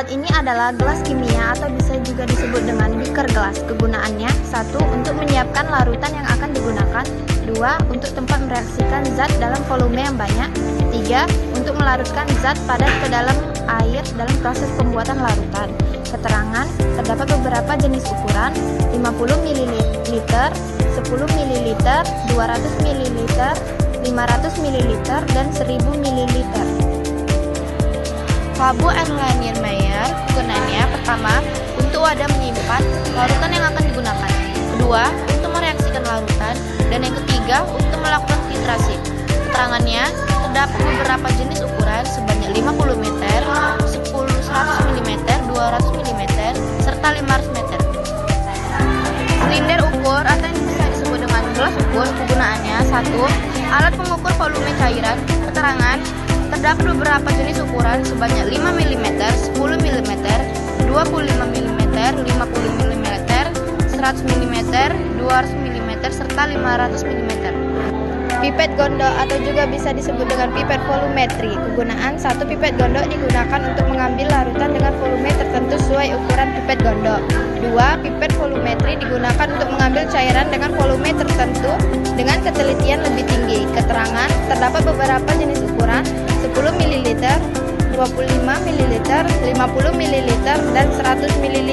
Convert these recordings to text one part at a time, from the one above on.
Alat ini adalah gelas kimia atau bisa juga disebut dengan beaker gelas. Kegunaannya: 1. Untuk menyiapkan larutan yang akan digunakan. 2. Untuk tempat mereaksikan zat dalam volume yang banyak. 3. Untuk melarutkan zat padat ke dalam air dalam proses pembuatan larutan. Keterangan: terdapat beberapa jenis ukuran: 50 ml, 10 ml, 200 ml, 500 ml, dan 1000 ml. Labu Erlenmeyer, kegunaannya: pertama, untuk wadah menyimpan larutan yang akan digunakan. Kedua, untuk mereaksikan larutan. Dan yang ketiga, untuk melakukan filtrasi. Keterangannya: terdapat beberapa jenis ukuran sebanyak 50 meter, 100 mm, 200 mm, serta 500 meter. Silinder ukur atau yang bisa disebut dengan gelas ukur, kegunaannya: 1. Alat pengukur volume cairan. Keterangan: terdapat beberapa jenis ukuran sebanyak 5 mm, 10 mm, 25 mm, 50 mm, 100 mm, 200 mm, serta 500 mm. Pipet gondok atau juga bisa disebut dengan pipet volumetri. Kegunaan: 1. Pipet gondok digunakan untuk mengambil larutan dengan volume tertentu sesuai ukuran pipet gondok. 2. Pipet volumetri digunakan untuk mengambil cairan dengan volume tertentu dengan ketelitian lebih tinggi. Keterangan: terdapat beberapa jenis ukuran: 10 ml, 25 ml, 50 ml, dan 100 ml.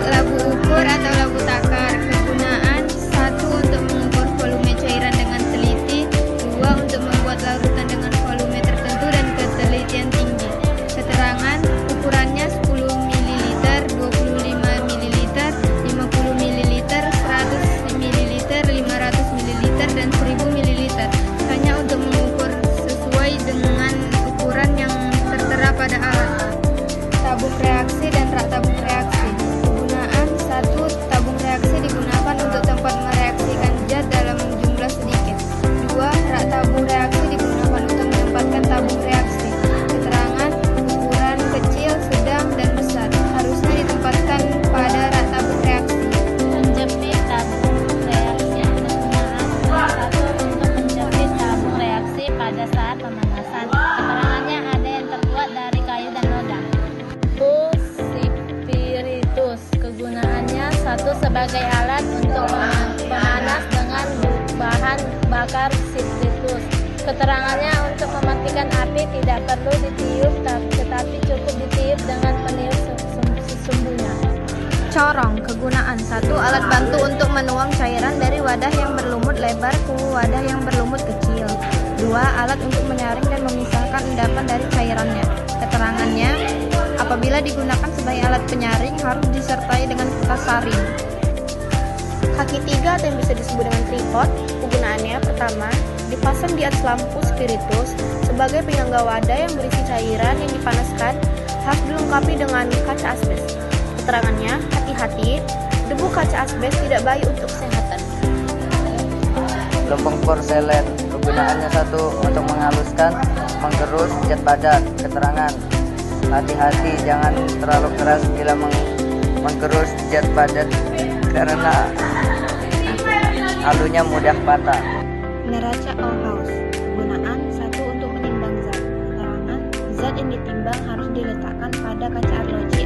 Labu ukur atau labu takar. Kegunaan: 1. Untuk mengukur volume cairan dengan teliti. 2. Untuk membuat larutan dengan volume tertentu dan ketelitian tinggi. Keterangan: ukurannya 10 ml, 25 ml, 50 ml, 100 ml, 500 ml, dan 1000 ml. Hanya untuk mengukur sesuai dengan ukuran yang tertera pada alat. Tabung reaksi dan rak tabung reaksi. Kegunaan: 1. Tabung reaksi digunakan untuk tempat mereaksikan zat dalam jumlah sedikit. 2. Rak tabung reaksi digunakan untuk menempatkan tabung reaksi. Keterangan: ukuran kecil, sedang, dan besar. Harusnya ditempatkan pada rak tabung reaksi. Menjepit tabung reaksi. Kegunaan: 1. Untuk menjepit tabung reaksi pada saat pemanasan. Keterangannya: ada yang terbuat dari kayu dan logam. Spiritus. Kegunaannya: 1. Sebagai alat untuk pemanas dengan bahan bakar spiritus. Keterangannya: untuk mematikan api tidak perlu ditiup, tetapi cukup ditiup dengan peniup sesungguhnya. Corong. Kegunaan: 1. Alat bantu untuk menuang cairan dari wadah yang berlumut lebar ke wadah yang berlumut kecil. 2. Alat untuk menyaring dan memisahkan endapan dari cairannya. Keterangannya: apabila digunakan sebagai alat penyaring harus disertai dengan kertas saring. Kaki 3 atau yang bisa disebut dengan tripod. Kegunaannya: pertama, dipasang di atas lampu spiritus sebagai penyangga wadah yang berisi cairan yang dipanaskan, harus dilengkapi dengan kaca asbes. Keterangannya: hati-hati, debu kaca asbes tidak baik untuk kesehatan. Lempeng porselen. Kegunaannya: 1. Untuk menghaluskan, menggerus zat padat. Keterangan: hati-hati, jangan terlalu keras bila menggerus zat padat karena halunya mudah patah. Neraca Auhaus. Kegunaan: 1. Untuk menimbang zat. Keterangan: zat yang ditimbang harus diletakkan pada kaca arloji